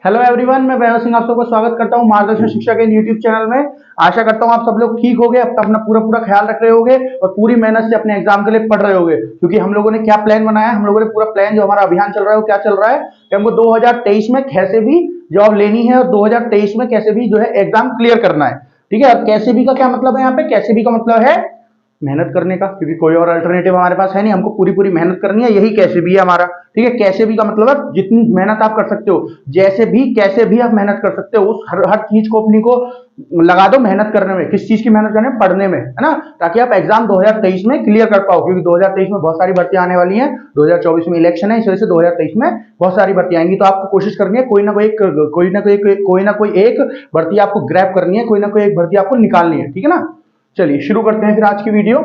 Hello everyone, मैं वैभव सिंह आप सबका स्वागत करता हूं मार्गदर्शन शिक्षा के यूट्यूब चैनल में। आशा करता हूं आप सब लोग ठीक होंगे, अपना पूरा पूरा ख्याल रख रहे होंगे और पूरी मेहनत से अपने एग्जाम के लिए पढ़ रहे होंगे। क्योंकि हम लोगों ने क्या प्लान बनाया है, हम लोगों ने पूरा प्लान जो हमारा अभियान चल रहा है वो क्या चल रहा है कि हमको 2023 में कैसे भी जॉब लेनी है और 2023 में कैसे भी जो है एग्जाम क्लियर करना है। ठीक है, कैसे भी का क्या मतलब है, यहाँ पे कैसे भी का मतलब है मेहनत करने का, क्योंकि कोई और अल्टरनेटिव हमारे पास है नहीं। हमको पूरी पूरी मेहनत करनी है, यही कैसे भी है हमारा। ठीक है, कैसे भी का मतलब है जितनी मेहनत आप कर सकते हो, जैसे भी कैसे भी आप मेहनत कर सकते हो, उस हर चीज को अपनी को लगा दो मेहनत करने में। किस चीज की मेहनत करने में? पढ़ने में, है ना, ताकि आप एग्जाम 2023 में क्लियर कर पाओ। क्योंकि 2023 में बहुत सारी भर्तियां आने वाली हैं, 2024 में इलेक्शन है, इस वजह से 2023 में बहुत सारी भर्तियां आएंगी। तो आपको कोशिश करनी है कोई ना कोई एक भर्ती आपको ग्रैब करनी है, कोई ना कोई एक भर्ती आपको निकालनी है। ठीक है ना, चलिए शुरू करते हैं फिर आज की वीडियो।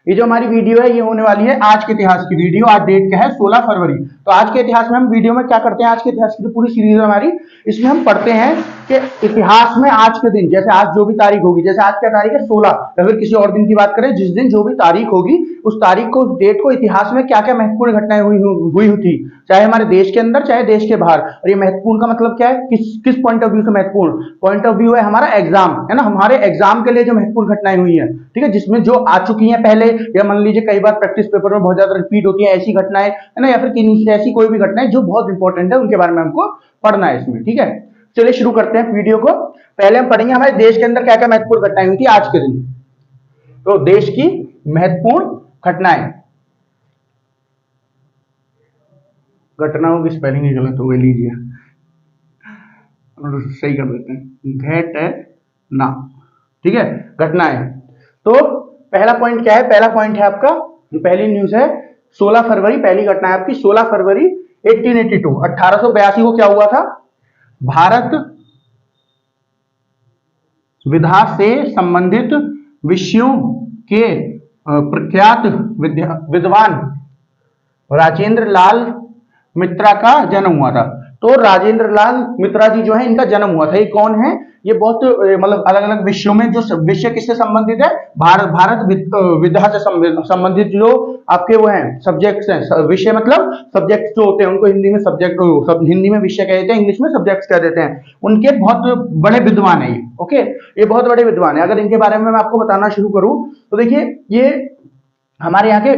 ये जो हमारी वीडियो है ये होने वाली है आज के इतिहास की वीडियो। आज डेट क्या है? 16 फरवरी। तो आज के इतिहास में हम वीडियो में क्या करते हैं, आज के इतिहास की जो पूरी सीरीज है हमारी, इसमें हम पढ़ते हैं कि इतिहास में आज के दिन, जैसे आज जो भी तारीख होगी, जैसे आज क्या तारीख है 16, या फिर किसी और दिन की बात करें, जिस दिन जो भी तारीख होगी उस तारीख को, उस डेट को, इतिहास में क्या क्या महत्वपूर्ण घटनाएं हुई थी, चाहे हमारे देश के अंदर चाहे देश के बाहर। और ये महत्वपूर्ण का मतलब क्या है, किस पॉइंट ऑफ व्यू से महत्वपूर्ण? पॉइंट ऑफ व्यू है हमारा एग्जाम, है ना, हमारे एग्जाम के लिए जो महत्वपूर्ण घटनाएं हुई है। ठीक है, जिसमें जो आ चुकी हैं पहले, या मान लीजिए कई बार प्रैक्टिस पेपर में बहुत ज्यादा रिपीट होती है ऐसी घटनाएं, है ना, या फिर ऐसी कोई भी घटनाएं जो बहुत इंपॉर्टेंट है, उनके बारे में हमको पढ़ना है इसमें। ठीक है, चलिए शुरू करते हैं वीडियो को। पहले हम पढ़ेंगे हमारे देश के अंदर क्या क्या महत्वपूर्ण घटनाएं हुई थी आज के दिन। तो देश की महत्वपूर्ण घटनाओं की स्पेलिंग ही गलत हो गई, लीजिए सही कर देते हैं, घटना। ठीक है, घटनाएं। तो पहला पॉइंट क्या है? पहला पॉइंट है आपका, जो पहली न्यूज है 16 फरवरी, पहली घटना है आपकी 16 फरवरी 1882, 1882 को क्या हुआ था? भारत विधा से संबंधित विषयों के प्रख्यात विद्वान राजेंद्र लाल मित्रा का जन्म हुआ था। तो राजेंद्र लाल मित्रा जी जो है, इनका जन्म हुआ था। ये कौन है? ये बहुत मतलब अलग अलग विषयों में, जो विषय किससे संबंधित है? भारत विद्या से संबंधित जो आपके वो हैं सब्जेक्ट्स हैं। विषय मतलब सब्जेक्ट्स जो होते हैं, उनको हिंदी में सब्जेक्ट, हिंदी में विषय कहते हैं, इंग्लिश में सब्जेक्ट्स कह देते हैं। उनके बहुत बड़े विद्वान है ये। ओके, ये बहुत बड़े विद्वान है। अगर इनके बारे में मैं आपको बताना शुरू करूं तो देखिए, ये हमारे यहाँ के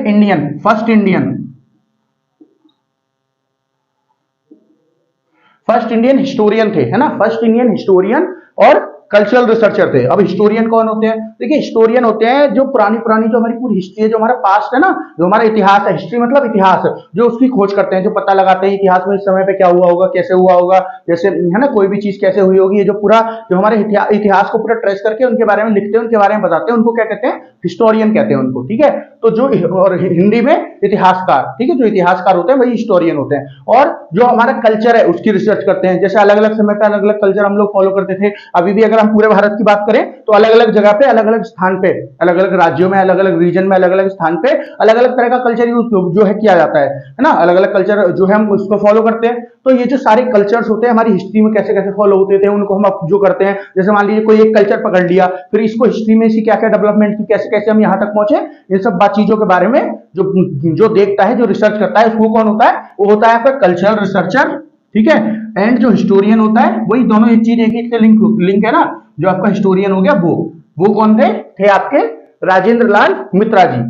फर्स्ट इंडियन हिस्टोरियन थे, है ना, फर्स्ट इंडियन हिस्टोरियन और कल्चरल रिसर्चर थे। अब हिस्टोरियन कौन होते हैं? देखिए, हिस्टोरियन होते हैं जो पुरानी जो हमारी पूरी हिस्ट्री है, जो हमारा पास्ट है ना, जो हमारा इतिहास है, हिस्ट्री मतलब इतिहास, जो उसकी खोज करते हैं, जो पता लगाते हैं इतिहास में इस समय पे क्या हुआ होगा, कैसे हुआ होगा, जैसे है ना, कोई भी चीज कैसे हुई होगी, ये जो पूरा जो हमारे इतिहास को पूरा ट्रेस करके उनके बारे में लिखते हैं, उनके बारे में बताते हैं, उनको क्या कहते हैं? हिस्टोरियन कहते हैं उनको। ठीक है, तो जो और हिंदी में इतिहासकार, ठीक है, जो इतिहासकार होते हैं वही हिस्टोरियन होते हैं। और जो हमारा कल्चर है उसकी रिसर्च करते हैं। जैसे अलग अलग समय पे अलग अलग कल्चर हम लोग फॉलो करते थे। अभी भी अगर हम पूरे भारत की बात करें तो अलग अलग जगह पे, अलग अलग स्थान पे, अलग अलग राज्यों में, अलग अलग रीजन में, अलग अलग स्थान पे अलग अलग तरह का कल्चर यूज जो है किया जाता है ना, अलग अलग कल्चर जो है हम उसको फॉलो करते हैं। तो ये जो सारे कल्चर्स होते हैं हमारी हिस्ट्री में कैसे कैसे फॉलो होते थे, उनको हम जो करते हैं, जैसे मान लीजिए कोई एक कल्चर पकड़ लिया, फिर इसको हिस्ट्री में इसी क्या क्या डेवलपमेंट की, कैसे कैसे हम यहाँ तक पहुंचे, इन सब बात चीजों के बारे में जो देखता है, जो रिसर्च करता है, उसको कौन होता है? वो होता है आपका कल्चरल रिसर्चर। ठीक है, एंड जो हिस्टोरियन होता है, वही दोनों एक चीज एक से लिंक है ना। जो आपका हिस्टोरियन हो गया वो कौन थे आपके राजेंद्र लाल मित्रा जी।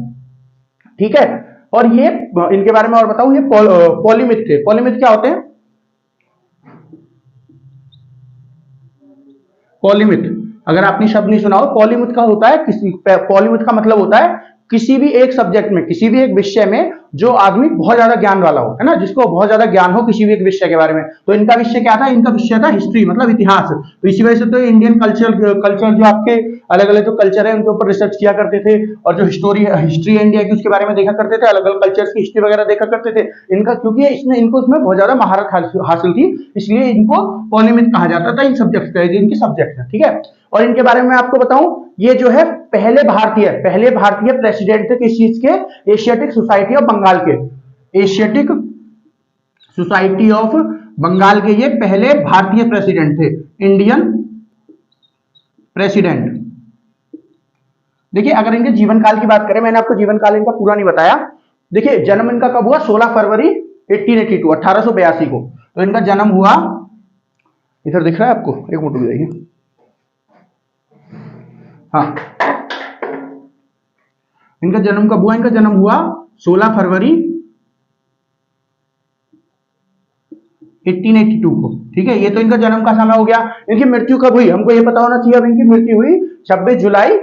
ठीक है, और ये इनके बारे में और बताऊं, ये पॉलीमिथ थे। पॉलीमिथ क्या होते हैं? पॉलीमिथ, अगर आपने शब्द नहीं सुना हो, पॉलीमिथ का होता है पॉलीमिथ का मतलब होता है किसी भी एक सब्जेक्ट में, किसी भी एक विषय में जो आदमी बहुत ज्यादा ज्ञान वाला हो, है ना, जिसको बहुत ज्यादा ज्ञान हो किसी भी एक विषय के बारे में। तो इनका विषय क्या था? इनका विषय था हिस्ट्री, मतलब इतिहास। तो इसी वजह से तो इंडियन कल्चर जो आपके अलग अलग जो कल्चर है उनके ऊपर रिसर्च किया करते थे, और जो हिस्ट्री है इंडिया की उसके बारे में देखा करते थे, अलग अलग कल्चर की हिस्ट्री वगैरह देखा करते थे। इनका क्योंकि इनको इसमें बहुत ज्यादा महारत हासिल थी, इसलिए इनको पॉलीमिथ कहा जाता था इन सब्जेक्ट का, इनके सब्जेक्ट है। ठीक है, और इनके बारे में आपको बताऊं, ये जो है पहले भारतीय प्रेसिडेंट थे किस चीज के? एशियाटिक सोसाइटी ऑफ बंगाल के। एशियाटिक सोसाइटी ऑफ बंगाल के ये पहले भारतीय प्रेसिडेंट थे, इंडियन प्रेसिडेंट। देखिए, अगर इनके जीवन काल की बात करें, मैंने आपको जीवन काल इनका पूरा नहीं बताया। देखिए, जन्म इनका कब हुआ? 16 फरवरी 1882 को। तो इनका जन्म हुआ इधर दिख रहा है आपको, एक मिनट रुक जाइए। हाँ, इनका जन्म कब हुआ? इनका जन्म हुआ 16 फरवरी 1882 को, ठीक है। ये तो इनका जन्म का समय हो गया। इनकी मृत्यु कब हुई हमको ये पता होना चाहिए। अब इनकी मृत्यु हुई 26 जुलाई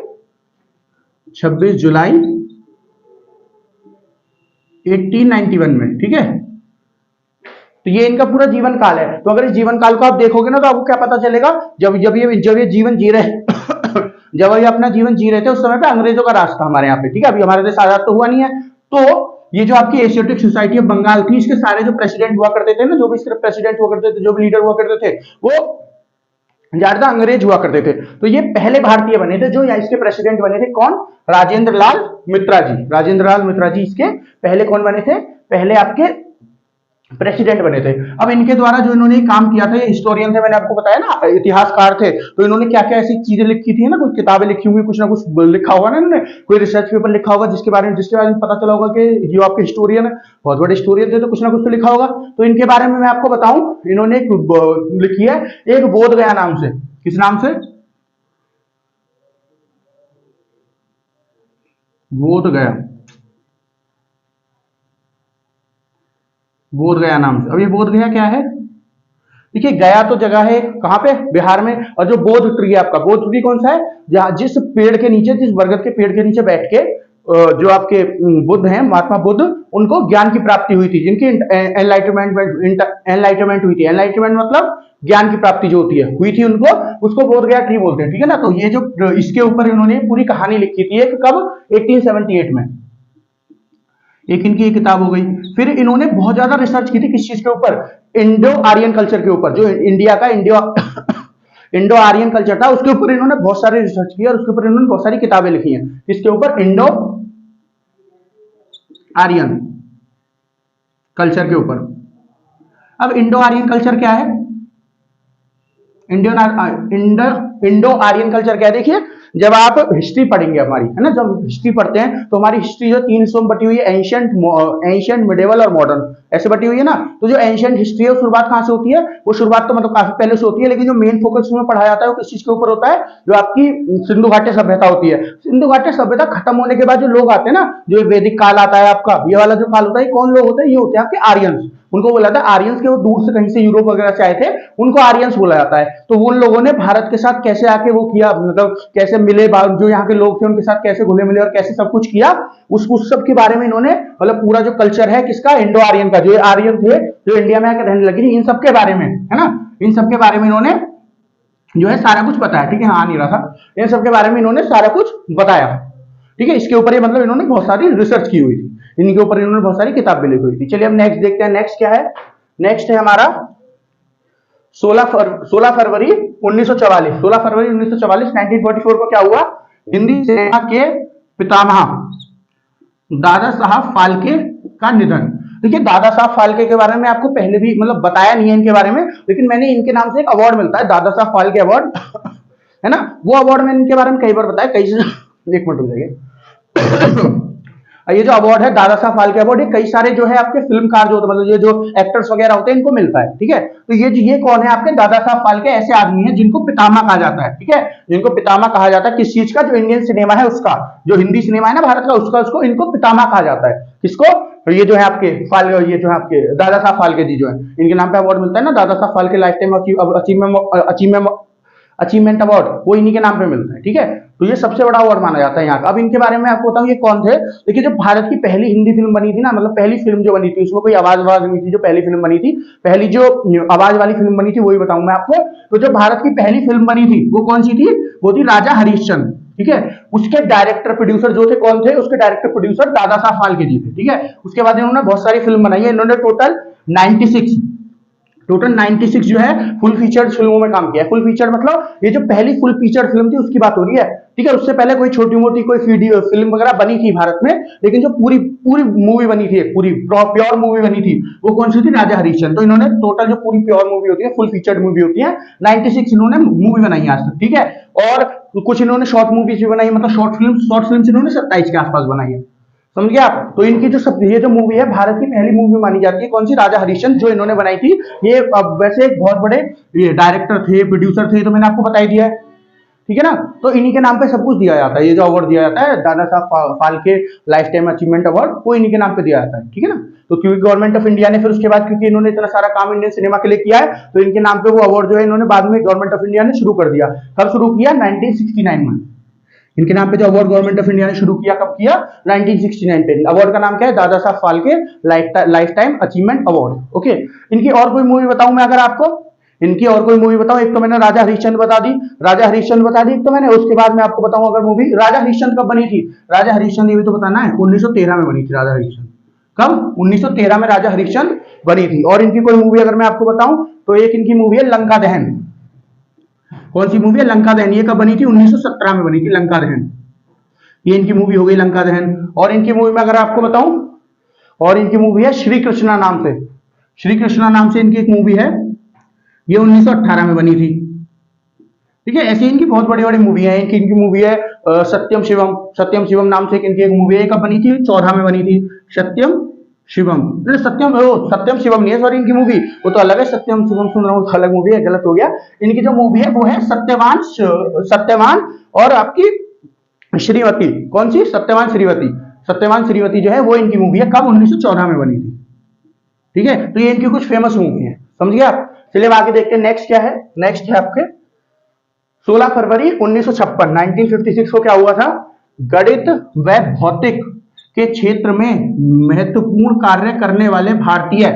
1891 में, ठीक है। तो ये इनका पूरा जीवन काल है। तो अगर इस जीवन काल को आप देखोगे ना तो आपको क्या पता चलेगा, जब जब ये जीवन जी रहे जब ये अपना जीवन जी रहे थे उस समय पे अंग्रेजों का राज था हमारे यहाँ पे, ठीक है। अभी हमारे देश आजाद तो हुआ नहीं है। तो ये जो आपकी एशियाटिक सोसाइटी ऑफ बंगाल थी, इसके सारे जो प्रेसिडेंट हुआ करते थे ना, जो भी इसके प्रेसिडेंट हुआ करते थे, जो भी लीडर हुआ करते थे, वो ज्यादा अंग्रेज हुआ करते थे। तो ये पहले भारतीय बने थे जो यहाँ इसके प्रेसिडेंट बने थे। कौन? राजेंद्र लाल मित्रा जी। राजेंद्र लाल मित्रा जी इसके पहले कौन बने थे? पहले आपके प्रेसिडेंट बने थे। अब इनके द्वारा जो इन्होंने काम किया था, ये हिस्टोरियन थे, मैंने आपको बताया ना, इतिहासकार थे। तो इन्होंने क्या क्या ऐसी चीजें लिखी थी ना, कुछ किताबें लिखी हुई, कुछ ना कुछ लिखा होगा ना इन्होंने, कोई रिसर्च पेपर लिखा होगा जिसके बारे में पता चला होगा कि जो आपके हिस्टोरियन है, बहुत बड़े हिस्टोरियन थे, तो कुछ ना कुछ तो लिखा होगा। तो इनके बारे में मैं आपको बताऊं, इन्होंने लिखी है एक बोध गया नाम से। किस नाम से? बोध गया। बोध गया नाम से। अब ये बोध गया क्या है? देखिए, गया तो जगह है कहां पे? बिहार में। और जो बोध ट्री है आपका, बोध ट्री कौन सा है? जहां जिस पेड़ के नीचे, जिस बरगद के पेड़ के नीचे बैठ के जो आपके बुद्ध हैं, महात्मा बुद्ध, उनको ज्ञान की प्राप्ति हुई थी, जिनकी एनलाइटमेंट हुई थी। एनलाइटमेंट मतलब ज्ञान की प्राप्ति जो होती है, हुई थी उनको, उसको बोध गया ट्री बोलते हैं, ठीक है ना। तो ये जो इसके ऊपर इन्होंने पूरी कहानी लिखी थी, एक कब? 1878 में। एक इनकी एक किताब हो गई। फिर इन्होंने बहुत ज्यादा रिसर्च की थी किस चीज के ऊपर? इंडो आर्यन कल्चर के ऊपर। जो इंडिया का इंडो आर्यन कल्चर था, उसके ऊपर इन्होंने बहुत सारी रिसर्च की और उसके ऊपर इन्होंने बहुत सारी किताबें लिखी हैं। इसके ऊपर इंडो आर्यन कल्चर के ऊपर। अब इंडो आर्यन कल्चर क्या है? इंडो आर्यन कल्चर क्या है? देखिए, जब आप हिस्ट्री पढ़ेंगे हमारी, है ना, जब हिस्ट्री पढ़ते हैं तो हमारी हिस्ट्री जो 3 हिस्सों में बटी हुई है, एंशिएंट, मिडिवल और मॉडर्न, ऐसे बटी हुई है ना। तो जो एंशिएंट हिस्ट्री है वो शुरुआत कहां से होती है? वो शुरुआत तो मतलब काफी पहले से होती है, लेकिन जो मेन फोकस में पढ़ाया जाता है वो किस चीज के ऊपर होता है? जो आपकी सिंधु घाटी सभ्यता होती है। सिंधु घाटी सभ्यता खत्म होने के बाद जो लोग आते हैं ना, जो वैदिक काल आता है आपका, ये वाला जो काल होता है, कौन लोग होते हैं? ये होते हैं आपके आर्यंस। उनको बोला था आर्यंस के, वो दूर से कहीं से यूरोप वगैरह से आए थे, उनको आर्यंस बोला जाता है। तो उन लोगों ने भारत के साथ कैसे आके वो किया, मतलब कैसे मिले, जो यहाँ के लोग थे उनके साथ कैसे घुले मिले और कैसे सब कुछ किया, उस सब के बारे में इन्होंने, मतलब पूरा जो कल्चर है किसका? इंडो आर्यन का। जो आर्यन थे जो इंडिया में आकर रहने लगे थे, इन सब के बारे में, है ना, इन सब के बारे में इन्होंने जो है सारा कुछ बताया, ठीक है। हाँ, नहीं रहा था, इन सब के बारे में इन्होंने सारा कुछ बताया, ठीक है। इसके ऊपर ये मतलब इन्होंने बहुत सारी रिसर्च की हुई थी, इनके ऊपर इन्होंने बहुत सारी किताब भी लिखी हुई थी। चलिए हम नेक्स्ट देखते हैं। नेक्स्ट क्या है? नेक्स्ट है हमारा 16 फरवरी 1944। 16 फरवरी 1944, 1944 को क्या हुआ? हिंदी सिनेमा के पितामह दादा साहब फाल्के का निधन। देखिए, दादा साहब फाल्के के बारे में आपको पहले भी मतलब बताया नहीं है इनके बारे में, लेकिन मैंने इनके नाम से एक अवार्ड मिलता है, दादा साहब फाल्के अवार्ड है ना। वो अवार्ड मैंने इनके बारे में कई बार बताया, कई एक मिनट रुक जाइए। ये जो अवार्ड है दादा साहब फाल्के अवार्ड, ये कई सारे जो है आपके फिल्मकार जो होते हैं, मतलब ये जो एक्टर्स वगैरह होते हैं, इनको मिलता है, ठीक है। तो ये कौन है? आपके दादा साहब फाल्के ऐसे आदमी हैं जिनको पितामह कहा जाता है, ठीक है। जिनको पितामह कहा जाता है किस चीज का? जो इंडियन सिनेमा है उसका, जो हिंदी सिनेमा है ना भारत का, उसका, उसको इनको पितामह कहा जाता है। किसको? तो ये जो है आपके ये जो है आपके दादा साहब फाल्के जी जो है, इनके नाम पे अवार्ड मिलता है ना, Dada Saheb Phalke life time achievement award, वो इन्हीं के नाम पे मिलता है, ठीक है। तो ये सबसे बड़ा अवार्ड माना जाता है यहाँ का। अब इनके बारे में आपको बताऊं ये कौन थे। देखिए, जो भारत की पहली हिंदी फिल्म बनी थी ना, मतलब पहली फिल्म जो बनी थी उसमें कोई आवाज नहीं थी, जो पहली फिल्म बनी थी, पहली जो आवाज वाली फिल्म बनी थी वही बताऊं मैं आपको। तो जो भारत की पहली फिल्म बनी थी वो कौन सी थी? वो थी राजा हरिश्चंद्र, ठीक है। उसके डायरेक्टर प्रोड्यूसर जो थे कौन थे? उसके डायरेक्टर प्रोड्यूसर दादा साहब फाल्के जी थे, ठीक है। उसके बाद इन्होंने बहुत सारी फिल्म बनाई है, इन्होंने टोटल 96 जो है फुल फीचर फिल्मों में काम किया है। फुल फीचर मतलब ये जो पहली फुल फीचर फिल्म थी उसकी बात हो रही है, ठीक है। उससे पहले कोई छोटी मोटी कोई फिल्म वगैरह बनी थी भारत में, लेकिन जो पूरी मूवी बनी थी, पूरी प्योर मूवी बनी थी, वो कौन सी थी? राजा हरिश्चंद्र। तो इन्होंने टोटल जो पूरी प्योर मूवी होती है, फुल फीचर मूवी होती है, 96 इन्होंने मूवी बनाई है आज तक, ठीक है। और कुछ इन्होंने शॉर्ट मूवीज भी बनाई, मतलब शॉर्ट फिल्म इन्होंने 27 के आसपास बनाई है, समझ गए आप। तो इनकी जो सब ये जो मूवी है भारत की पहली मूवी मानी जाती है, कौन सी, राजा हरिश्चंद्र, जो इन्होंने बनाई थी। ये वैसे एक बहुत बड़े ये डायरेक्टर थे, प्रोड्यूसर थे, तो मैंने आपको बता ही दिया है, ठीक है ना। तो इन्हीं के नाम पे सब कुछ दिया जाता है, ये जो अवार्ड दिया जाता है Dada Saheb Phalke life time achievement award, वो इन्हीं के नाम पे दिया जाता है, ठीक है ना। तो क्योंकि गवर्नमेंट ऑफ इंडिया ने फिर उसके बाद, क्योंकि इन्होंने इतना सारा काम इंडियन सिनेमा के लिए किया है, तो इनके नाम पे वो अवार्ड जो है इन्होंने बाद में गवर्नमेंट ऑफ इंडिया ने शुरू कर दिया। कब शुरू किया, 1969 में। इनके नाम पे जो अवार्ड गवर्नमेंट ऑफ इंडिया ने शुरू किया, कब किया, 1969 पे। अवार्ड का नाम क्या है, Dada Saheb Phalke life time achievement award. Okay, इनकी और कोई मूवी बताऊं मैं अगर आपको, इनकी और कोई मूवी बताऊं, एक तो मैंने राजा हरिश्चंद्र बता दी, राजा हरिश्चंद्र बता दी, तो मैंने उसके बाद मैं आपको बताऊं अगर मूवी, राजा हरिश्चंद्र कब बनी थी, राजा हरिश्चंद्र ये भी तो बताना है, 1913 में बनी थी राजा हरिश्चंद्र। कब, 1913 में राजा हरिश्चंद्र बनी थी। और इनकी कोई मूवी अगर मैं आपको बताऊं, तो एक इनकी मूवी है लंका दहन। कौन सी मूवी है, लंका दहन। ये कब बनी थी, 1917 में बनी थी लंका दहन। ये इनकी मूवी हो गई लंका दहन। और इनकी मूवी में अगर आपको बताऊं, और इनकी मूवी है श्री कृष्णा नाम से, श्री कृष्णा नाम से इनकी एक मूवी है, ये 1918 में बनी थी, ठीक है। ऐसे इनकी बहुत बड़ी बड़ी मूवी है। इनकी मूवी है सत्यम शिवम, सत्यम शिवम नाम से इनकी एक मूवी है, कब बनी थी, 14 में बनी थी, सत्यम शिवम, सत्यम शिवम नहीं है, सॉरी, इनकी मूवी वो तो अलग है, सत्यम शिवम सुन रहा हूँ, अलग मूवी है, गलत हो गया। इनकी जो मूवी है वो है सत्यवान, सत्यवान और आपकी श्रीवती। कौन सी, सत्यवान श्रीवती। सत्यवान श्रीवती जो है वो इनकी मूवी है, कब, 1914 में बनी थी, ठीक है। तो ये इनकी कुछ फेमस मूवी है, समझ गए आप। चलिए आगे देखते हैं नेक्स्ट क्या है। नेक्स्ट है आपके 16 फरवरी 1956, 1956 को क्या हुआ था, गणित व भौतिक के क्षेत्र में महत्वपूर्ण कार्य करने वाले भारतीय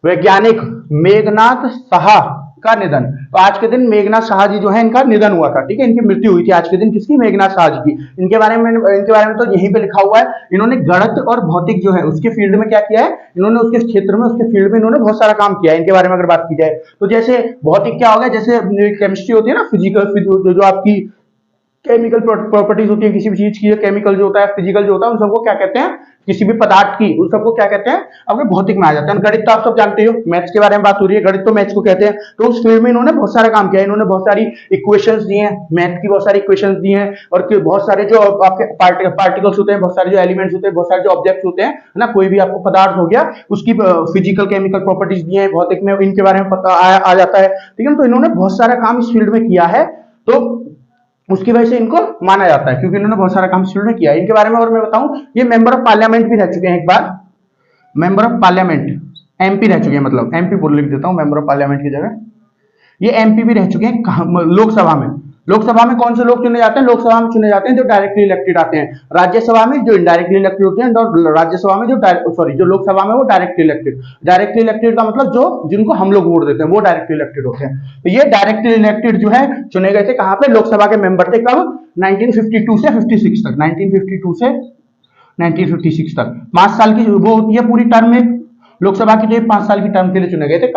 वैज्ञानिक मेघनाथ साहा का निधन। तो आज के दिन मेघनाथ साहा जी जो है इनका निधन हुआ था, ठीक है, इनकी मृत्यु हुई थी आज के दिन, किसकी, मेघनाथ साहा जी की। इनके बारे में तो यहीं पे लिखा हुआ है, इन्होंने गणित और भौतिक जो है उसके फील्ड में क्या किया है, इन्होंने उसके क्षेत्र में, उसके फील्ड में इन्होंने बहुत सारा काम किया है। इनके बारे में अगर बात की जाए तो जैसे भौतिक क्या हो गया, जैसे केमिस्ट्री होती है ना, फिजिकल जो आपकी केमिकल प्रॉपर्टीज होती है किसी भी चीज की, केमिकल जो होता है, फिजिकल जो होता है, उन सबको क्या कहते हैं, किसी भी पदार्थ की, उन सबको क्या कहते हैं, अपने भौतिक में आ जाते हैं। गणित तो आप सब जानते हो, मैथ्स के बारे में बात हो रही है, गणित तो मैथ्स को कहते हैं। तो उस फील्ड में इन्होंने बहुत सारा काम किया है, इन्होंने बहुत सारी इक्वेशंस दी हैं, मैथ की बहुत सारी इक्वेशंस दी हैं, और बहुत सारे जो आपके पार्टिकल्स होते हैं, बहुत सारे जो एलिमेंट्स होते हैं, बहुत सारे जो ऑब्जेक्ट्स होते हैं, है ना, कोई भी आपको पदार्थ हो गया, उसकी फिजिकल केमिकल प्रॉपर्टीज दी है, भौतिक में इनके बारे में पता आ जाता है, ठीक है। तो इन्होंने बहुत सारा काम इस फील्ड में किया है, तो उसकी वजह से इनको माना जाता है, क्योंकि इन्होंने बहुत सारा काम शुरू में किया है। इनके बारे में और मैं बताऊं, ये मेंबर ऑफ पार्लियामेंट भी रह चुके हैं, एक बार मेंबर ऑफ पार्लियामेंट, एमपी रह चुके हैं, मतलब एमपी बोल लिख देता हूं मेंबर ऑफ पार्लियामेंट की जगह, ये एमपी भी रह चुके हैं लोकसभा में। लोकसभा में कौन से लोग चुने जाते हैं, लोकसभा में चुने जाते हैं जो डायरेक्टली इलेक्टेड आते हैं, राज्यसभा में जो इनडायरेक्टली इलेक्टेड होते हैं, और राज्यसभा में जो लोकसभा में वो डायरेक्टली इलेक्टेड। डायरेक्टली इलेक्टेड का मतलब जो जिनको हम लोग वोट देते हैं वो डायरेक्टली इलेक्टेड होते हैं। तो ये डायरेक्टली इलेक्टेड जो है चुने गए थे कहां पे, लोकसभा के मेंबर थे, कब, 1952 से 56 तक, 1952 से 1956 तक 5 साल की वो होती है पूरी टर्म में लोकसभा की, जो 5 साल की टर्म के लिए चुने गए थे।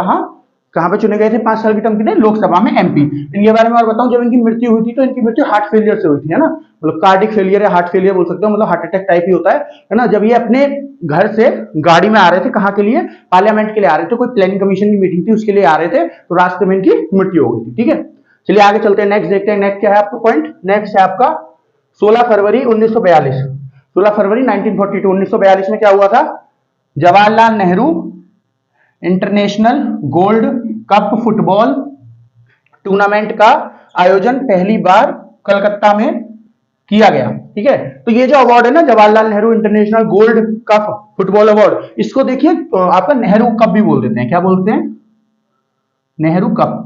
कहां पे चुने गए थे 5 साल की टर्म के लिए, लोकसभा में, एमपी। इनके बारे में और बताऊं, जब इनकी मृत्यु हुई थी तो इनकी मृत्यु हार्ट फेलियर से हुई थी, है ना, मतलब कार्डिक फेलियर या हार्ट फेलियर बोल सकते हो, मतलब हार्ट अटैक टाइप ही होता है ना। जब ये अपने घर से गाड़ी में आ रहे थे, कहां के लिए, पार्लियामेंट के लिए आ रहे थे, कोई प्लानिंग कमीशन की मीटिंग थी उसके लिए आ रहे थे, तो रास्ते में इनकी मृत्यु हो गई थी, ठीक है। चलिए आगे चलते हैं, नेक्स्ट देखते हैं, नेक्स्ट क्या है आपका पॉइंट। नेक्स्ट है आपका 16 फरवरी 1942, 16 फरवरी 1942, 1942 में क्या हुआ था, Jawaharlal Nehru international gold cup football tournament का आयोजन पहली बार कलकत्ता में किया गया, ठीक है। तो ये जो अवार्ड है ना, Jawaharlal Nehru international gold cup football award, इसको देखिए आपका नेहरू कप भी बोल देते हैं, क्या बोलते हैं, नेहरू कप।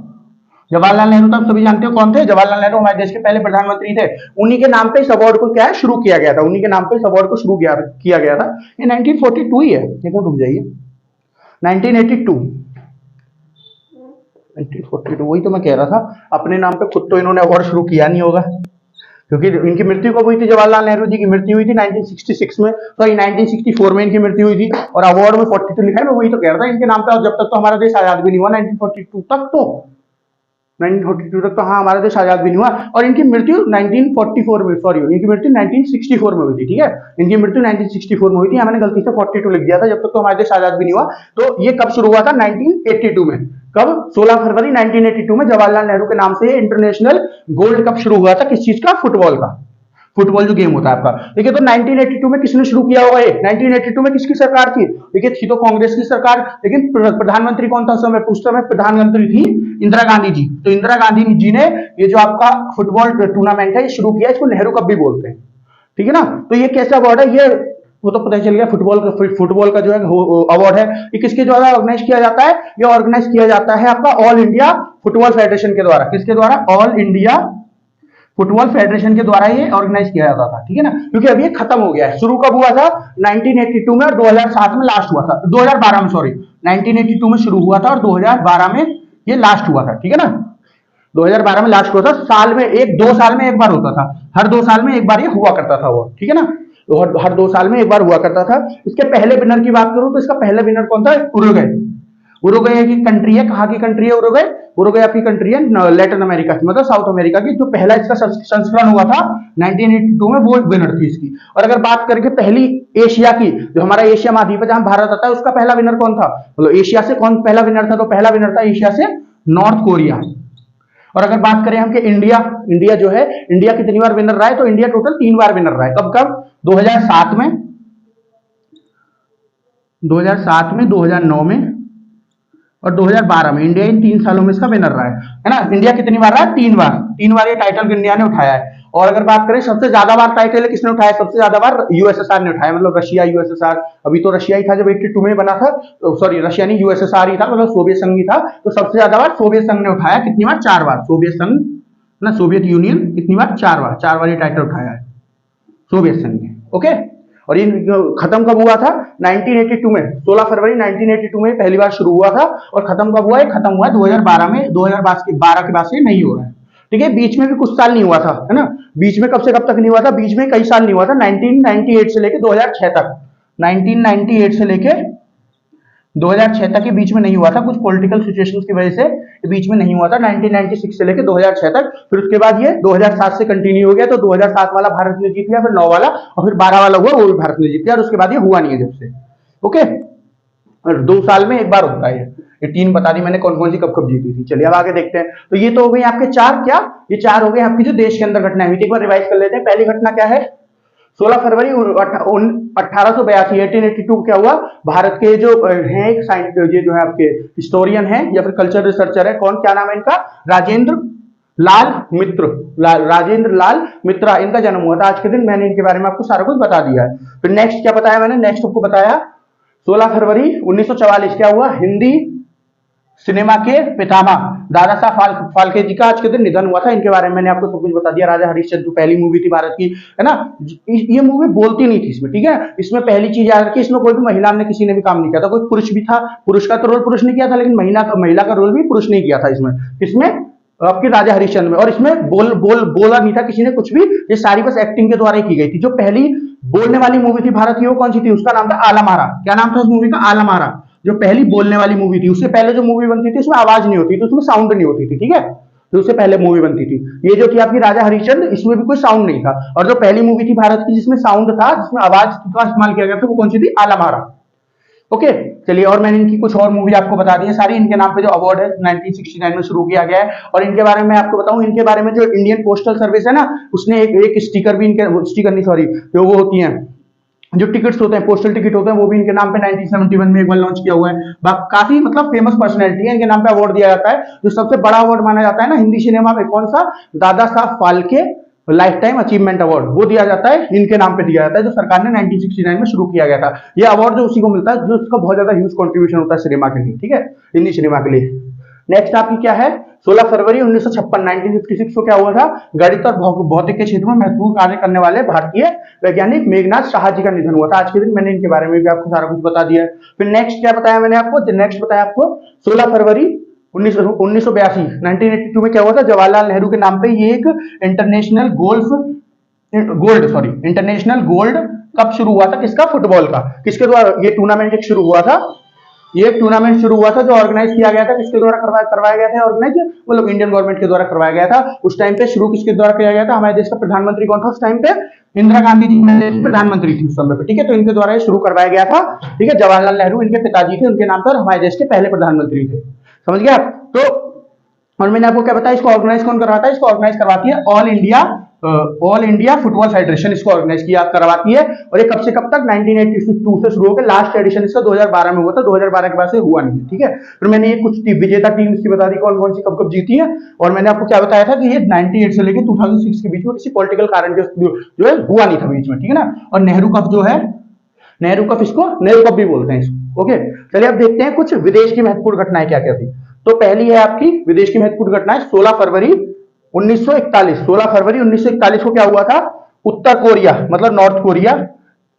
जवाहरलाल नेहरू तो आप सभी जानते हो कौन थे, जवाहरलाल नेहरू हमारे देश के पहले प्रधानमंत्री थे, उन्हीं के नाम पे इस अवार्ड को क्या है, शुरू किया गया था, उन्हीं के नाम पे इस अवार्ड को शुरू किया गया था। ये 1942 ही है, एक मिनट रुक जाइए, 1982, 1942, वही तो मैं कह रहा था, अपने नाम पे खुद तो इन्होंने अवार्ड शुरू किया नहीं होगा, क्योंकि इनकी मृत्यु कब हुई थी, जवाहरलाल नेहरू जी की मृत्यु हुई थी 1966 में, तो 1964 में इनकी मृत्यु हुई थी, और अवार्ड में 42 लिखा है, मैं वही तो कह रहा था इनके नाम पे। और जब तक तो हमारा देश आजाद भी नहीं हुआ, 1942 तक तो, 1942 तक तो हाँ हमारा देश आजाद भी नहीं हुआ, और इनकी मृत्यु 1944 में, सॉरी, इनकी मृत्यु 1964 में हुई थी, ठीक है, इनकी मृत्यु 1964 में हुई थी, मैंने गलती से 42 लिख दिया था, जब तक तो हमारा देश आजाद भी नहीं हुआ। तो ये कब शुरू हुआ था, 1982 में, कब, 16 फरवरी 1982 में जवाहरलाल नेहरू के नाम से इंटरनेशनल गोल्ड कप शुरू हुआ था, किस चीज का, फुटबॉल का। फुटबॉल जो गेम होता है आपका। देखिए तो 1982 में किसने शुरू किया होगा ये? 1982 में किसकी सरकार थी? देखिए थी तो कांग्रेस की सरकार, लेकिन प्रधानमंत्री कौन था उस समय प्रधानमंत्री थी इंदिरा गांधी जी। तो इंदिरा गांधी जी ने ये जो आपका फुटबॉल टूर्नामेंट है ये शुरू किया, इसको नेहरू कप भी बोलते हैं, ठीक है ना। तो ये कैसा अवार्ड है? ये वो तो पता चल गया, फुटबॉल का जो है अवार्ड है, ये किसके द्वारा ऑर्गेनाइज किया जाता है? ये ऑर्गेनाइज किया जाता है आपका ऑल इंडिया फुटबॉल फेडरेशन के द्वारा। किसके द्वारा? ऑल इंडिया फुटबॉल फेडरेशन के द्वारा ये ऑर्गेनाइज किया जाता था, ठीक है ना। क्योंकि अभी ये खत्म हो गया है। शुरू कब हुआ था? 1982 में, और 2007 में लास्ट हुआ था, 2012 में, सॉरी 1982 में शुरू हुआ था और 2012 में ये लास्ट हुआ था, ठीक है ना। 2012 में लास्ट हुआ था। साल में एक 2 साल में एक बार होता था, हर 2 साल में एक बार ये हुआ करता था वो, ठीक है ना। तो हर 2 साल में एक बार हुआ करता था। इसके पहले विनर की बात करूं तो इसका पहला विनर कौन था? उरुग्वे। उरुग्वे की कंट्री है, कहां की कंट्री है उरुग्वे? उरुग्वे आपकी कंट्री है लैटिन अमेरिका की, मतलब साउथ अमेरिका की। जो पहला इसका संस्करण हुआ था 1982 में, वो विनर थी इसकी। और अगर बात करके पहली एशिया की, जो हमारा एशिया महाद्वीप है जहां भारत आता है, उसका पहला विनर कौन था? मतलब एशिया से कौन पहला विनर था? तो पहला विनर था एशिया से नॉर्थ कोरिया। और अगर बात करें हम कि इंडिया जो है, इंडिया कितनी बार विनर रहा है? तो इंडिया टोटल 3 बार विनर रहा है। कब कब? 2007 में, 2009 में और 2012 में। इंडिया इन 3 सालों में इसका विनर रहा है ना। इंडिया कितनी बार रहा है? 3 बार। 3 बार ये टाइटल इंडिया ने उठाया है। और अगर बात करें सबसे ज्यादा बार टाइटल किसने उठाया? सबसे ज्यादा बार यूएसएसआर ने उठाया, मतलब रशिया, यूएसएसआर। अभी तो रशिया ही था जब 82 में बना था, तो सॉरी रशिया नहीं, यूएसएसआर ही था, मतलब सोवियत संघ ही था। तो सबसे ज्यादा बार सोवियत संघ ने उठाया। कितनी बार? 4 बार। सोवियत संघ ना, सोवियत यूनियन कितनी बार? 4 बार। 4 बार ये टाइटल उठाया है सोवियत संघ ने, ओके। और ये खत्म कब हुआ था? 1982 में, 16 फरवरी 1982 में पहली बार शुरू हुआ था। और खत्म कब हुआ है? खत्म हुआ है 2012 में। 2012 के बाद से नहीं हो रहा है, ठीक है। बीच में भी कुछ साल नहीं हुआ था, है ना। बीच में कब से कब तक नहीं हुआ था? बीच में कई साल नहीं हुआ था। 1998 से लेके 2006 तक, 1998 से लेके 2006 तक के बीच में नहीं हुआ था, कुछ पॉलिटिकल सिचुएशंस की वजह से बीच में नहीं हुआ था। 1996 से लेके 2006 तक। फिर उसके बाद ये 2007 से कंटिन्यू हो गया। तो 2007 वाला भारत ने जीत लिया, फिर 9 वाला, और फिर 12 वाला हुआ, वो भी भारत ने जीत लिया। और उसके बाद ये हुआ नहीं है जब से, ओके। और 2 साल में एक बार होता है ये 3 बता दी मैंने कौन कौन सी कब कब जीती थी। चलिए अब आगे देखते हैं। तो ये तो हो गई आपके 4, क्या ये 4 हो गए आपकी जो देश के अंदर घटनाएं हुई थी। एक बार रिवाइज कर लेते हैं। पहली घटना क्या है? 16 फरवरी 1882 1882 क्या हुआ? भारत के जो हैं एक साइंटिस्ट, ये जो है आपके हिस्टोरियन है या फिर कल्चर रिसर्चर है, कौन, क्या नाम है इनका? राजेंद्र लाल मित्रा, इनका जन्म हुआ था आज के दिन। मैंने इनके बारे में आपको सारा कुछ बता दिया है। फिर नेक्स्ट क्या बताया मैंने? नेक्स्ट आपको बताया 16 फरवरी 1944 क्या हुआ? हिंदी सिनेमा के पितामह दादा साहब फाल्के जी का आज के दिन निधन हुआ था। इनके बारे में मैंने आपको सब कुछ बता दिया। राजा हरिश्चंद्र जो पहली मूवी थी भारत की, है ना, ये मूवी बोलती नहीं थी इसमें, ठीक है। इसमें पहली चीज याद रखिए, इसमें कोई भी महिला ने किसी ने भी काम नहीं किया था। कोई पुरुष भी था, पुरुष का तो रोल पुरुष ने किया था, लेकिन महिला का रोल भी पुरुष ने किया था इसमें आपके राजा हरिश्चंद्र में। और इसमें बोला नहीं था किसी ने कुछ भी, ये सारी बस एक्टिंग के द्वारा ही की गई थी। जो पहली बोलने वाली मूवी थी भारत की, वो कौन सी थी? उसका नाम था आलमारा। क्या नाम था उस मूवी का? आलमारा। जो पहली बोलने वाली मूवी थी। उससे पहले जो मूवी बनती थी उसमें आवाज नहीं होती थी, उसमें साउंड नहीं होती थी, ठीक है। तो उससे पहले मूवी बनती थी। ये जो थी आपकी राजा हरिश्चंद्र, इसमें भी कोई साउंड नहीं था। और जो पहली मूवी थी भारत की जिसमें साउंड था, जिसमें आवाज का इस्तेमाल किया गया था, वो कौन सी थी? आलमारा, ओके। चलिए और मैंने इनकी कुछ और मूवी आपको बता दी है सारी। इनके नाम पे जो अवार्ड है 1969 में शुरू किया गया है। और इनके बारे में आपको बताऊं, इनके बारे में जो इंडियन पोस्टल सर्विस है ना, उसने एक स्टिकर भी इनके, स्टिकर नहीं सॉरी, जो वो होती है जो टिकट्स होते हैं, पोस्टल टिकट होते हैं, वो भी इनके नाम पे 1971 में एक बार लॉन्च किया हुआ है। काफी मतलब फेमस पर्सनैलिटी है, इनके नाम पे अवार्ड दिया जाता है। जो सबसे बड़ा अवार्ड माना जाता है ना हिंदी सिनेमा में, कौन सा? Dada Saheb Phalke life time achievement award, वो दिया जाता है, इनके नाम पे दिया जाता है, जो सरकार ने 1969 में शुरू किया गया था। ये अवार्ड जो उसी को मिलता है जो उसका बहुत ज्यादा ह्यूज कंट्रीब्यूशन होता है सिनेमा के लिए, ठीक है, हिंदी सिनेमा के लिए। नेक्स्ट आपकी क्या है? 16 फरवरी 1956 को क्या हुआ था? गणित और भौतिक के क्षेत्र में महत्वपूर्ण कार्य करने वाले भारतीय वैज्ञानिक मेघनाथ साहा जी का निधन हुआ था आज के दिन। मैंने इनके बारे में भी आपको सारा कुछ बता दिया है। फिर नेक्स्ट क्या बताया मैंने आपको? नेक्स्ट बताया आपको 16 फरवरी 1982 1982 में क्या हुआ था? जवाहरलाल नेहरू के नाम पे ये एक इंटरनेशनल गोल्ड कप शुरू हुआ था। किसका? फुटबॉल का। किसके द्वारा ये टूर्नामेंट एक शुरू हुआ था? ये टूर्नामेंट शुरू हुआ था जो ऑर्गेनाइज किया गया था, किसके द्वारा करवाया गया था ऑर्गेनाइज? मतलब इंडियन गवर्नमेंट के द्वारा करवाया गया था। उस टाइम पे शुरू किसके द्वारा किया गया था? हमारे देश का प्रधानमंत्री कौन था उस टाइम पे? इंदिरा गांधी जी प्रधानमंत्री थी उस समय पे, ठीक है। तो इनके द्वारा ये शुरू करवाया गया था, ठीक है। जवाहरलाल नेहरू इनके पिताजी थे, उनके नाम पर हमारे देश के पहले प्रधानमंत्री थे, समझ गए आप? तो और मैंने आपको क्या बताया, इसको ऑर्गेनाइज कौन करवाता है? इसको ऑर्गेनाइज करवाती है all India all India football federation इसको ऑर्गेनाइज किया करवाती है। और ये कब से कब तक 1982 से शुरू होकर लास्ट एडिशन इसका 2012 में हुआ था, 2012 के बाद से हुआ नहीं है। ठीक है, फिर मैंने ये कुछ विजेता टीम इसकी बता दी कौन कौन सी कब कब जीती है। और मैंने आपको क्या बताया था कि ये 98 से लेकर 2006 के बीच में किसी पॉलिटिकल कारण जो है हुआ नहीं था बीच में। ठीक है ना। और नेहरू कप जो है, नेहरू कप, इसको नेहरू कप भी बोलते हैं इसको। ओके, चलिए अब देखते हैं कुछ विदेश की महत्वपूर्ण घटनाएं क्या क्या थी। तो पहली है आपकी विदेश की महत्वपूर्ण घटनाएं 16 फरवरी 1941। 16 फरवरी 1941 को क्या हुआ था, उत्तर कोरिया मतलब नॉर्थ कोरिया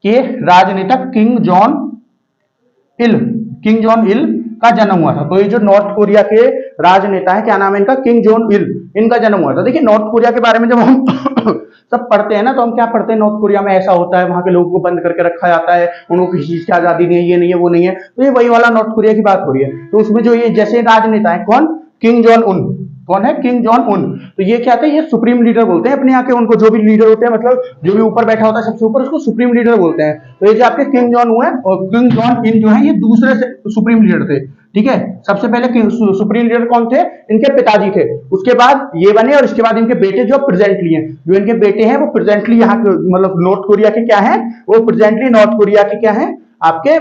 के राजनेता किंग जॉन इल का जन्म हुआ था। तो ये जो नॉर्थ कोरिया के राजनेता है, क्या नाम है इनका, किंग जॉन इल, इनका जन्म हुआ था। देखिए नॉर्थ कोरिया के बारे में जब हम सब पढ़ते हैं ना, तो हम क्या पढ़ते हैं, नॉर्थ कोरिया में ऐसा होता है, वहां के लोगों को बंद करके रखा जाता है, उनको किसी चीज की आजादी नहीं है, ये नहीं है, वो नहीं है। तो ये वही वाला नॉर्थ कोरिया की बात हो रही है। तो उसमें जो ये जैसे राजनेता है कौन, किंग जॉन उन, कौन है, किंग जॉन उन। तो ये क्या थे, ये सुप्रीम लीडर बोलते हैं अपने यहाँ के उनको, जो भी लीडर होते हैं, मतलब जो भी ऊपर बैठा होता है सबसे ऊपर, उसको सुप्रीम लीडर बोलते हैं। तो ये जो आपके किंग जॉन हुए और किंग जॉन इन जो है, ये दूसरे सुप्रीम लीडर थे। ठीक है, सबसे पहले सुप्रीम लीडर कौन थे, इनके पिताजी थे, उसके बाद ये बने, और इसके बाद इनके बेटे जो प्रेजेंटली हैं, जो इनके बेटे हैं वो प्रेजेंटली यहाँ मतलब नॉर्थ कोरिया के क्या है, वो प्रेजेंटली नॉर्थ कोरिया के क्या है, आपके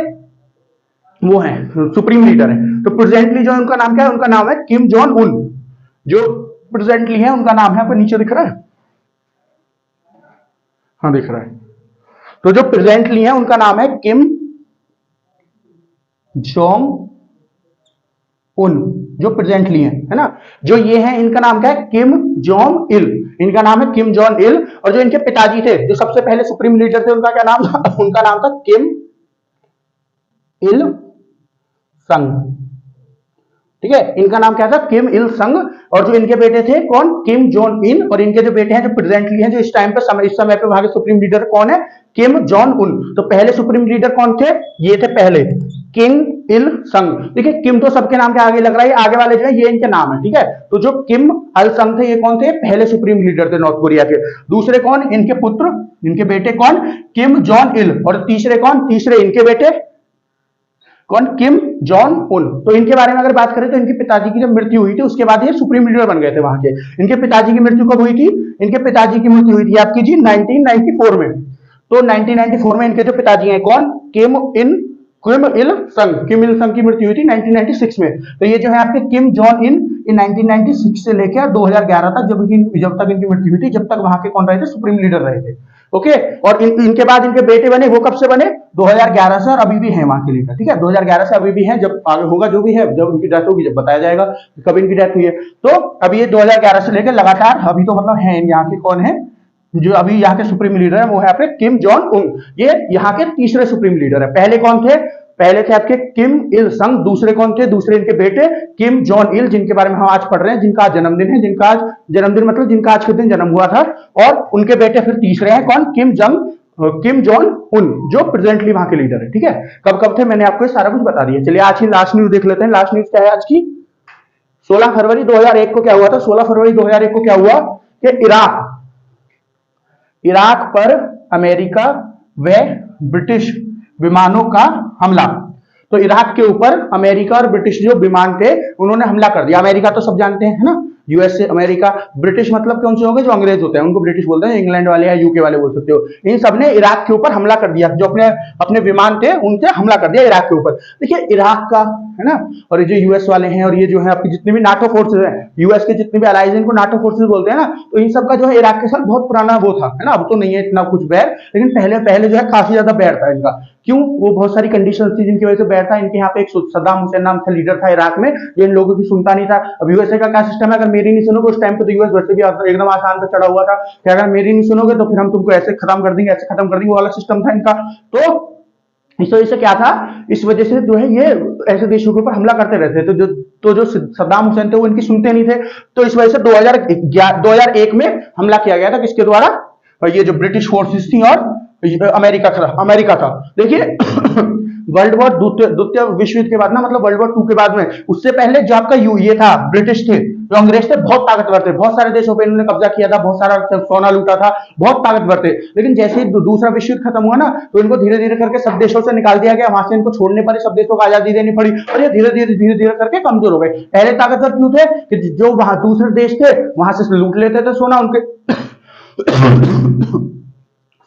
वो है सुप्रीम लीडर है। तो प्रेजेंटली जो उनका नाम क्या है, उनका नाम है किम जॉन उन। जो प्रेजेंटली है उनका नाम है, आपको नीचे दिख रहा है, हाँ दिख रहा है। तो जो प्रेजेंटली है उनका नाम है किम जोंग उन, जो प्रेजेंटली है ना। जो ये है इनका नाम क्या है, किम जोंग इल, इनका नाम है किम जॉन इल। और जो इनके पिताजी थे, जो सबसे पहले सुप्रीम लीडर थे, उनका क्या नाम था, उनका नाम था किम इल संग। ठीक है, इनका नाम क्या था, किम इल संग। और जो इनके बेटे थे कौन, किम जोन इन। और इनके जो बेटे हैं जो प्रेजेंटली हैं, जो इस टाइम पे इस समय पे वहां के सुप्रीम लीडर कौन है, किम जॉन उन। तो पहले सुप्रीम लीडर कौन थे, ये थे पहले किंग इल संग। देखिए किम तो सबके नाम के आगे लग रहा है, आगे वाले जो है ये इनके नाम है। ठीक है, तो जो किम अल संग थे, ये कौन थे, पहले सुप्रीम लीडर थे नॉर्थ कोरिया के। दूसरे कौन, इनके पुत्र, इनके बेटे कौन, किम जॉन इल। और तीसरे कौन, तीसरे इनके बेटे कौन, किम जॉन उन। तो इनके बारे में अगर बात करें तो इनके पिताजी की जब मृत्यु हुई थी, उसके बाद ये सुप्रीम लीडर बन गए थे वहां के। इनके पिताजी की मृत्यु कब हुई थी, इनके पिताजी की मृत्यु हुई थी आपकी जी 1994 में। तो 1994 में इनके जो पिताजी हैं कौन, किम इल संग, किम इल संग की मृत्यु हुई थी 1996 में। तो ये जो है आपके किम जॉन इन 1996 से लेकर 2011 तक, जब तक इनकी मृत्यु हुई थी, जब तक वहां के कौन रहे थे, सुप्रीम लीडर रहे थे। ओके, और इनके बाद इनके बेटे बने, वो कब से बने, 2011 से, और अभी भी है वहां के लीडर। ठीक है, 2011 से अभी भी है, जब आगे होगा जो भी है, जब उनकी डेथ होगी जब बताया जाएगा कब इनकी डेथ हुई है। तो अभी ये 2011 से लेकर लगातार अभी तो मतलब है यहाँ के कौन है, जो अभी यहाँ के सुप्रीम लीडर है वो है आपके किम जॉन उन। ये यहाँ के तीसरे सुप्रीम लीडर है। पहले कौन थे, पहले थे आपके किम इल संग। दूसरे कौन थे, दूसरे इनके बेटे किम जॉन इल, जिनके बारे में हम आज पढ़ रहे हैं, जिनका आज जन्मदिन है, जिनका आज जन्मदिन मतलब जिनका आज के दिन जन्म हुआ था। और उनके बेटे फिर तीसरे हैं कौन, किम जॉन उन, जो प्रेजेंटली वहां के लीडर है। ठीक है, कब कब थे मैंने आपको सारा कुछ बता दिया। चलिए आज की लास्ट न्यूज देख लेते हैं। लास्ट न्यूज क्या है आज की, 16 फरवरी 2001 को क्या हुआ था, 16 फरवरी 2001 को क्या हुआ कि इराक पर अमेरिका व ब्रिटिश विमानों का हमला। तो इराक के ऊपर अमेरिका और ब्रिटिश जो विमान थे उन्होंने हमला कर दिया। अमेरिका तो सब जानते हैं, है ना, यूएसए अमेरिका। ब्रिटिश मतलब कौन से हो गए, जो अंग्रेज होते हैं उनको ब्रिटिश बोलते हैं, इंग्लैंड वाले या यूके वाले बोल सकते हो। इन सब ने इराक के ऊपर हमला कर दिया, जो अपने विमान थे उनसे हमला कर दिया इराक के ऊपर। देखिए इराक का, है ना, और ये जो यूएस वाले हैं और ये जो है आपकी जितने भी नाटो फोर्सेज हैं, यूएस के जितने भी अलाइज हैं, इनको नाटो फोर्सेज बोलते हैं ना। तो इन सब का जो है इराक के साथ बहुत पुराना वो था, है ना। अब तो नहीं है इतना कुछ बैर, लेकिन पहले जो है काफी ज्यादा बैर था इनका। क्यों, वो बहुत सारी कंडीशंस थी जिनकी वजह से बैर था। इनके यहाँ पे एक सद्दाम हुसैन नाम था, लीडर था इराक में, जो इन लोगों की सुनता नहीं था। अब यूएसए का क्या सिस्टम है, अगर मेरी नहीं सुनोगे, उस टाइम पे तो यूएस वैसे भी एकदम आसान पे चढ़ा हुआ था कि अगर मेरी नहीं सुनोगे तो फिर हम तुमको ऐसे खत्म कर देंगे, ऐसे खत्म कर देंगे, वो वाला सिस्टम था इनका। तो इस वजह से क्या था, इस वजह से जो है ये ऐसे देशों के ऊपर हमला करते रहते थे। तो जो सद्दाम हुसैन थे वो इनकी सुनते नहीं थे। तो इस वजह से 2001 में हमला किया गया था, किसके द्वारा, ये जो ब्रिटिश फोर्सेस थी और अमेरिका था। देखिए वर्ल्ड वॉर द्वितीय विश्व युद्ध के बाद ना, मतलब वर्ल्ड वॉर 2 के बाद में, उससे पहले जो आपका ये था, ब्रिटिश थे, जो अंग्रेज थे, बहुत ताकतवर थे, बहुत सारे देशों पे इन्होंने कब्जा किया था, बहुत सारा सोना लूटा था, बहुत ताकतवर थे। लेकिन जैसे ही दूसरा विश्व युद्ध खत्म हुआ ना, तो इनको धीरे धीरे करके सब देशों से निकाल दिया गया, वहां से इनको छोड़ने पड़े, सब देशों को आजादी देनी पड़ी, और ये धीरे धीरे करके कमजोर हो गए। पहले ताकतवर क्यों थे, कि जो वहां दूसरे देश थे वहां से लूट लेते थे सोना, उनके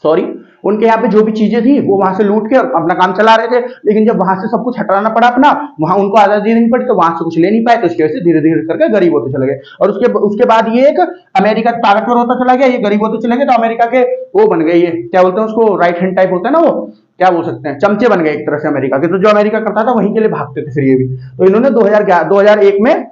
सॉरी, उनके यहाँ पे जो भी चीजें थी वो वहां से लूट के अपना काम चला रहे थे, लेकिन जब वहां से सब कुछ हटाना पड़ा अपना, वहां उनको आजादी नहीं पड़ी तो वहां से कुछ ले नहीं पाए, तो इसकी वजह से धीरे धीरे करके गरीब होते चले गए। और उसके उसके बाद ये एक अमेरिका ताकतवर होता चला गया, ये गरीब होते चले गए, तो अमेरिका के वो बन गए, ये क्या बोलते हैं उसको, राइट हैंड टाइप होता है ना, वो क्या बोल सकते हैं, चमचे बन गए एक तरह से अमेरिका के। तो जो अमेरिका करता था वहीं के लिए भागते थे फिर ये भी। तो इन्होंने 2001 में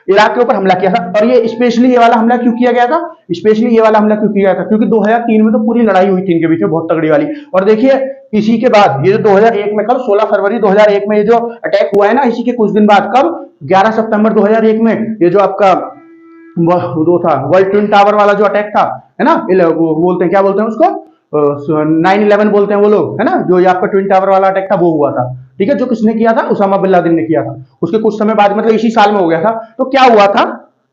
इराक के ऊपर हमला किया था। और ये स्पेशली ये वाला हमला क्यों किया गया था, स्पेशली ये वाला हमला क्यों किया गया था, क्योंकि 2003 में तो पूरी लड़ाई हुई थी इनके बीच में बहुत तगड़ी वाली। और देखिए इसी के बाद ये जो 2001 में, कल 16 फरवरी 2001 में ये जो अटैक हुआ है ना, इसी के कुछ दिन बाद, कब 11 सितंबर 2001 में ये जो आपका वो था वर्ल्ड ट्विन टावर वाला जो अटैक था, है ना, वो बोलते हैं, क्या बोलते हैं उसको, 9/11 बोलते हैं वो लोग, है ना, जो ये आपका ट्विन टावर वाला अटैक था वो हुआ था। ठीक है, जो किसने किया था, उसामा बिन लादेन ने किया था। उसके कुछ समय बाद, मतलब इसी साल में हो गया था। तो क्या हुआ था,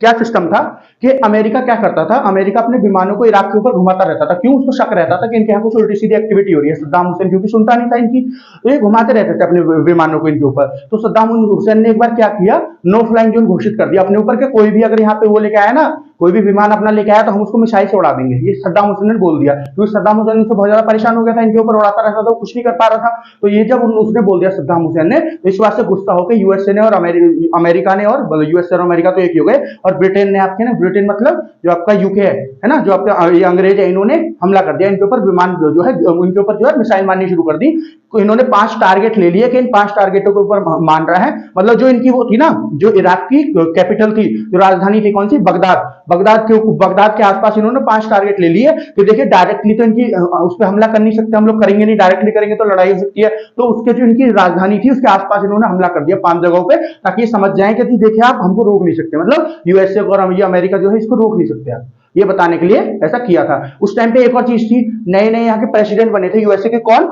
क्या सिस्टम था कि अमेरिका क्या करता था, अमेरिका अपने विमानों को इराक के ऊपर घुमाता रहता था। क्यों, उसको शक रहता था कि इनके यहाँ कुछ उल्टी सीधी एक्टिविटी हो रही है। सद्दाम हुसैन क्योंकि सुनता नहीं था इनकी, तो ये घुमाते रहते थे अपने विमानों को इनके ऊपर। तो सद्दाम हुसैन ने एक बार क्या किया, नो फ्लाइंग जोन घोषित कर दिया अपने ऊपर के, कोई भी अगर यहाँ पे वो लेके आया ना, कोई भी विमान अपना लेके आया तो हम उसको मिसाइल से उड़ा देंगे, ये सद्दाम हुसैन ने बोल दिया। क्योंकि सद्दाम हुसैन से बहुत ज्यादा परेशान हो गया था, इनके ऊपर उड़ाता रहता था, कुछ नहीं कर पा रहा था। तो ये जब उसने बोल दिया सद्दाम हुसैन ने, तो इस बात से गुस्सा होकर यूएसए ने और अमेरिका ने, और यूएसए और अमेरिका तो एक ही हो गए, और ब्रिटेन ने आपके ना, ब्रिटेन मतलब जो आपका यूके है ना, जो आपका ये अंग्रेज है, इन्होंने हमला कर दिया इनके ऊपर, विमान जो है उनके ऊपर जो है मिसाइल मारनी शुरू कर दी। तो इन्होंने 5 टारगेट ले लिए कि इन 5 टारगेटों के ऊपर मान रहा है। मतलब जो इनकी वो थी ना, जो इराक की कैपिटल थी, जो राजधानी थी कौन सी, बगदाद के आसपास इन्होंने 5 टारगेट ले लिए कि देखिए डायरेक्टली तो इनकी उस पर हमला कर नहीं सकते हम लोग, करेंगे नहीं, डायरेक्टली करेंगे तो लड़ाई हो सकती है। तो उसके जो इनकी राजधानी थी उसके आसपास इन्होंने हमला कर दिया 5 जगहों पे, ताकि ये समझ जाए कि देखिए आप हमको रोक नहीं सकते, मतलब यूएसए और ये अमेरिका जो है इसको रोक नहीं सकते आप, ये बताने के लिए ऐसा किया था। उस टाइम पे एक और चीज थी, नए नए यहाँ के प्रेसिडेंट बने थे यूएसए के, कौन,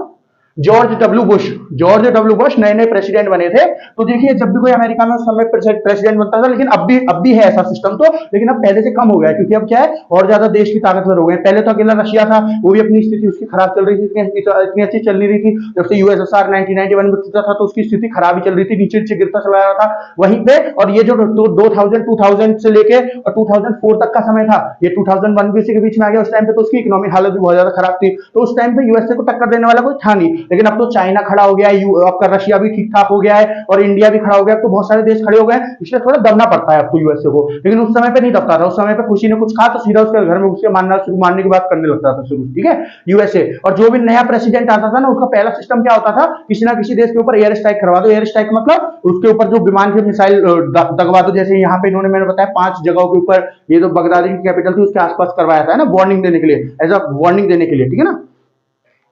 जॉर्ज डब्ल्यू बुश नए नए प्रेसिडेंट बने थे। तो देखिए जब भी कोई अमेरिका में उस समय प्रेसिडेंट बनता था, लेकिन अब भी है ऐसा सिस्टम तो, लेकिन अब पहले से कम हो गया है, क्योंकि अब क्या है, और ज्यादा देश भी ताकतवर हो गए। पहले तो अकेला रशिया था, वो भी अपनी स्थिति उसकी खराब चल रही थी, इतनी अच्छी चल नहीं रही थी। जब से यूएसएसआर 1991 में टूटा था तो उसकी स्थिति खराब ही चल रही थी, नीचे नीचे गिरता चला रहा था वहीं पे। और ये जो 2000 से लेके और 2004 तक का समय था, ये 2001 भी इसी के बीच में आ गया। उस टाइम पे तो उसकी इकोनॉमिक हालत भी बहुत ज्यादा खराब थी, तो उस टाइम पे यूएसए को टक्कर देने वाला कोई था नहीं। लेकिन अब तो चाइना खड़ा हो गया है, आपका रशिया भी ठीक ठाक हो गया है, और इंडिया भी खड़ा हो गया, तो बहुत सारे देश खड़े हो गए, इसलिए थोड़ा दबना पड़ता है आपको यूएसए को। लेकिन उस समय पे नहीं दबता था, उस समय पे खुशी ने कुछ कहा तो सीधा उसके घर में उसके मारने की बात करने लगता था शुरू, ठीक है, यूएसए। और जो भी नया प्रेसिडेंट आता था ना, उसका पहला सिस्टम क्या होता था, किसी ना किसी देश के ऊपर एयर स्ट्राइक करवा दो। एयर स्ट्राइक मतलब उसके ऊपर जो विमान के मिसाइल दगवा दो, जैसे यहाँ पे इन्होंने मैंने बताया 5 जगहों के ऊपर, ये जो बगदाद की कैपिटल थी उसके आसपास करवाया था ना, वार्निंग देने के लिए, एज अ वार्निंग देने के लिए, ठीक है ना,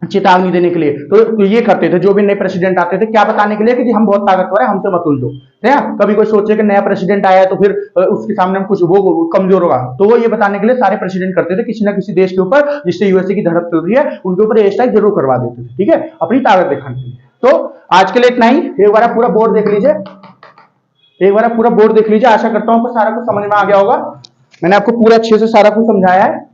चेतावनी देने के लिए। तो ये करते थे जो भी नए प्रेसिडेंट आते थे, क्या बताने के लिए कि हम बहुत ताकतवर है, हमसे मत उलझो, है ना। कभी कोई सोचे कि नया प्रेसिडेंट आया है तो फिर उसके सामने हम कुछ वो कमजोर होगा, तो वो ये बताने के लिए सारे प्रेसिडेंट करते थे किसी ना किसी देश के ऊपर जिससे यूएसए की धड़क चल रही है, उनके ऊपर एयर स्ट्राइक जरूर करवा देते थे, ठीक है, अपनी ताकत दिखाने के लिए। तो आज के लिए इतना ही। एक बार पूरा बोर्ड देख लीजिए, आशा करता हूं आपको सारा कुछ समझ में आ गया होगा। मैंने आपको पूरा अच्छे से सारा कुछ समझाया है,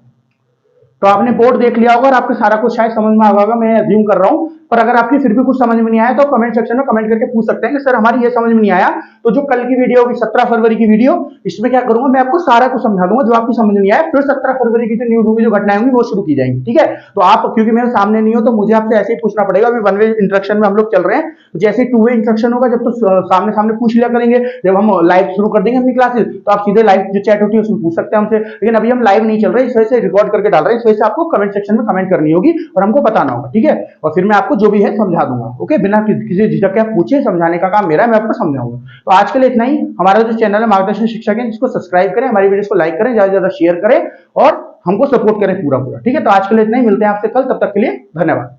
तो आपने बोर्ड देख लिया होगा और आपको सारा कुछ शायद समझ में आ गया, मैं अज्यूम कर रहा हूं। पर अगर आपकी फिर भी कुछ समझ में नहीं आया तो कमेंट सेक्शन में कमेंट करके पूछ सकते हैं कि सर हमारी ये समझ में नहीं आया। तो जो कल की वीडियो होगी 17 फरवरी की वीडियो, इसमें क्या करूंगा, मैं आपको सारा कुछ समझा दूंगा जो आपकी समझ में नहीं आया। फिर 17 फरवरी की जो न्यूज होगी, जो घटनाएं होंगी वो शुरू की जाएंगी, ठीक है। तो आप क्योंकि मेरे सामने नहीं हो तो मुझे आपसे ऐसे ही पूछना पड़ेगा। अभी 1 वे इंस्ट्रक्शन में हम लोग चल रहे हैं, जैसे 2 वे इंस्ट्रक्शन होगा जब तो सामने सामने पूछ लिया करेंगे। जब हम लाइव शुरू कर देंगे अपनी क्लासेस तो आप सीधे लाइव जो चैट होती है उसमें पूछ सकते हैं हमसे। लेकिन अभी हम लाइव नहीं चल रहे, इस वजह से रिकॉर्ड करके डाल रहे हैं, इस वजह से आपको कमेंट सेक्शन में कमेंट करनी होगी और हमको बताना होगा, ठीक है। और फिर मैं आपको जो भी है समझा दूंगा, ओके, बिना किसी झिझक के आप पूछिए, समझाने का काम मेरा है, मैं आपको समझाऊंगा। तो आज के लिए इतना ही। हमारा जो चैनल है मार्गदर्शन शिक्षा केंद्र, इसको सब्सक्राइब करें, हमारी वीडियोस को लाइक करें, ज्यादा से ज्यादा शेयर करें और हमको सपोर्ट करें पूरा, ठीक है। तो आज के लिए इतना ही, मिलते हैं आपसे कल, तब तक के लिए धन्यवाद।